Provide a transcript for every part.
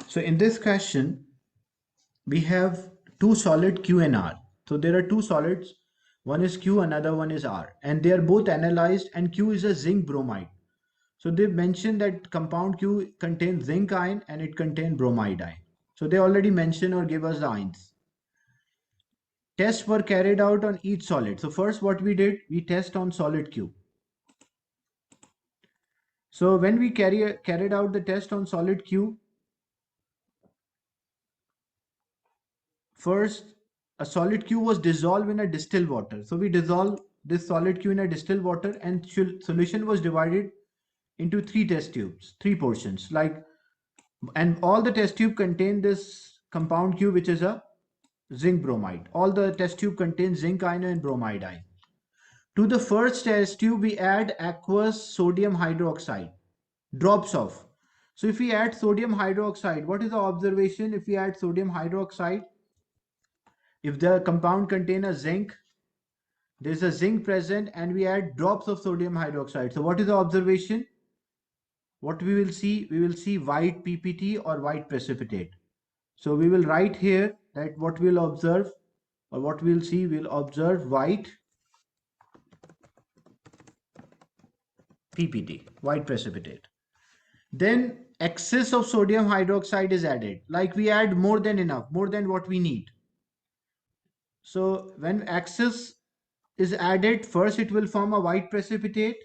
So in this question, we have two solid Q and R. So there are two solids, one is Q, another one is R, and they are both analyzed, and Q is a zinc bromide. So they mentioned that compound Q contains zinc ion and it contains bromide ion. So they already mentioned or give us the ions. Tests were carried out on each solid. So first what we did, we test on solid Q. So when we carried out the test on solid Q, first a solid Q was dissolved in a distilled water. So we dissolved this solid Q in a distilled water, and solution was divided into three test tubes, three portions, and all the test tube contain this compound Q, which is a zinc bromide. All the test tube contains zinc ion and bromide ion. To the first test tube, we add aqueous sodium hydroxide, drops of. So if we add sodium hydroxide, what is the observation? If we add sodium hydroxide, if the compound contains a zinc, there is a zinc present, and we add drops of sodium hydroxide. So what is the observation? What we will see? We will see white PPT or white precipitate. So we will write here that what we'll observe, or what we'll see, we'll observe white PPT, white precipitate. Then excess of sodium hydroxide is added, like we add more than enough, more than what we need. So when excess is added, first it will form a white precipitate,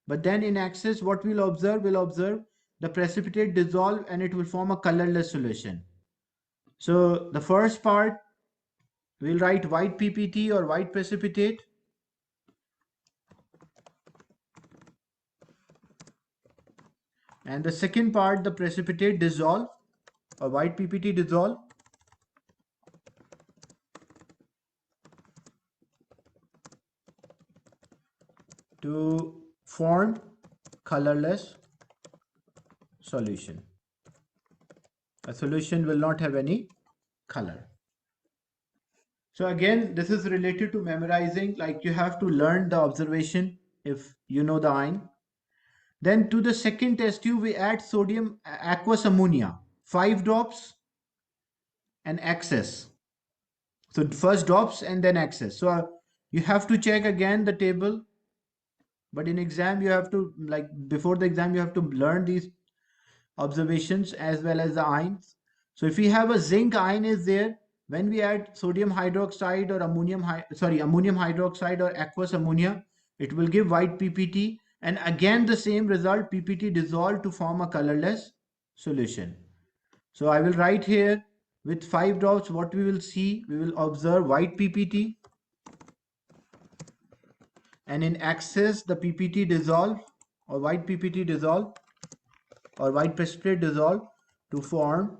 but then in excess what we'll observe the precipitate dissolve and it will form a colorless solution. So the first part, we'll write white PPT or white precipitate. And the second part, the precipitate dissolve or white PPT dissolve. To form colorless solution. A solution will not have any color. So again, this is related to memorizing, like you have to learn the observation if you know the ion. Then to the second test tube, we add sodium aqueous ammonia, 5 drops and excess. So first drops and then excess. So you have to check again the table, but in exam you have to, like before the exam, you have to learn these observations as well as the ions. So if we have a zinc ion is there, when we add sodium hydroxide or ammonium hydroxide or aqueous ammonia, it will give white PPT, and again the same result, PPT dissolved to form a colorless solution. So I will write here with 5 drops, what we will see, we will observe white PPT, and in excess the PPT dissolve or white PPT dissolve or white precipitate dissolve to form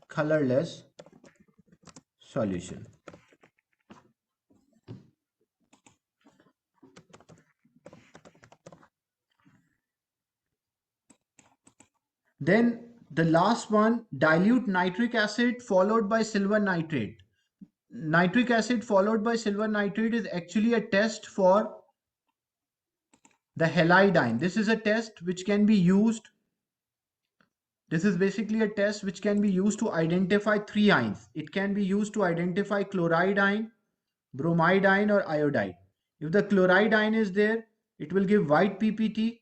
colorless solution. Then the last one, dilute nitric acid followed by silver nitrate. Nitric acid followed by silver nitrate is actually a test for the halide ion. This is a test which can be used. This is basically a test which can be used to identify 3 ions. It can be used to identify chloride ion, bromide ion, or iodide. If the chloride ion is there, it will give white PPT.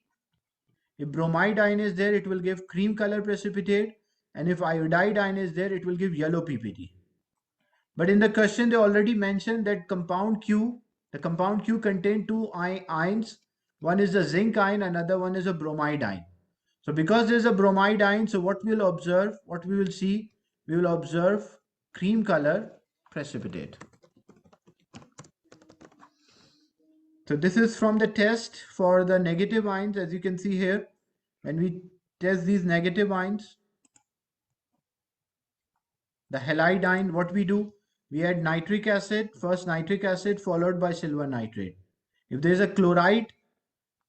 If bromide ion is there, it will give cream color precipitate. And if iodide ion is there, it will give yellow PPT. But in the question, they already mentioned that the compound Q contain 2 ions. One is the zinc ion, another one is a bromide ion. So because there is a bromide ion, so what we will observe, what we will see, we will observe cream color precipitate. So this is from the test for the negative ions, as you can see here. When we test these negative ions, the halide ion, what we do, we add nitric acid, first nitric acid followed by silver nitrate. If there is a chloride,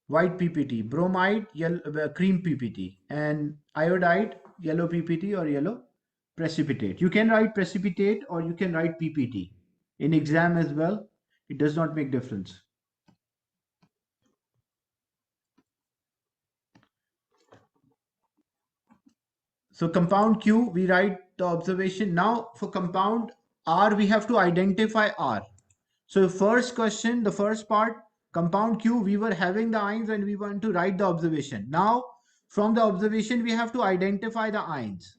white PPT, bromide, yellow, cream PPT, and iodide, yellow PPT or yellow precipitate. You can write precipitate or you can write PPT. In exam as well, it does not make difference. So compound Q, we write the observation. Now for compound R, we have to identify R. So first question, the first part, compound Q, we were having the ions and we want to write the observation. Now from the observation, we have to identify the ions.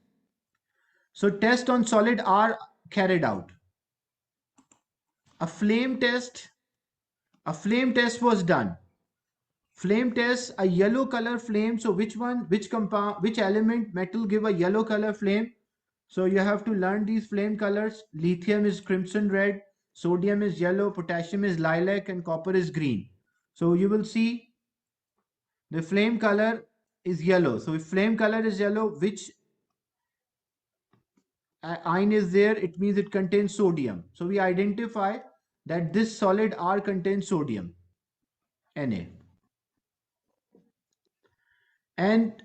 So test on solid R carried out. A flame test, a flame test was done. Flame test, a yellow color flame. So which one, which compound, which element metal give a yellow color flame? So you have to learn these flame colors. Lithium is crimson red, sodium is yellow, potassium is lilac, and copper is green. So you will see the flame color is yellow. So if flame color is yellow, which ion is there? It means it contains sodium. So we identify that this solid R contains sodium, Na. And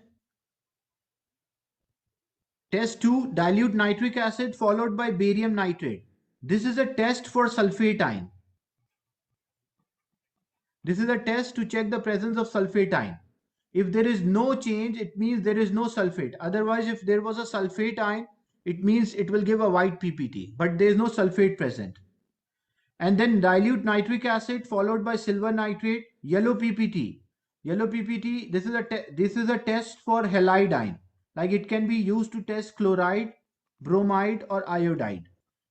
test 2, dilute nitric acid followed by barium nitrate. This is a test for sulfate ion. This is a test to check the presence of sulfate ion. If there is no change, it means there is no sulfate. Otherwise, if there was a sulfate ion, it means it will give a white PPT, but there is no sulfate present. And then dilute nitric acid followed by silver nitrate, yellow PPT. Yellow PPT, this is a test for halide ion. Like it can be used to test chloride, bromide or iodide.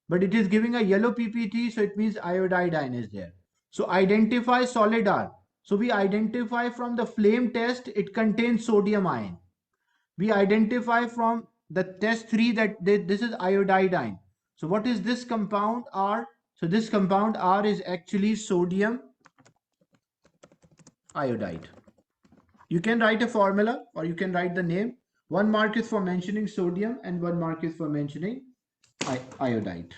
But it is giving a yellow PPT, so it means iodide ion is there. So identify solid R. So we identify from the flame test, it contains sodium ion. We identify from the test 3 that this is iodide ion. So what is this compound R? So this compound R is actually sodium iodide. You can write a formula or you can write the name. 1 mark is for mentioning sodium and 1 mark is for mentioning iodide.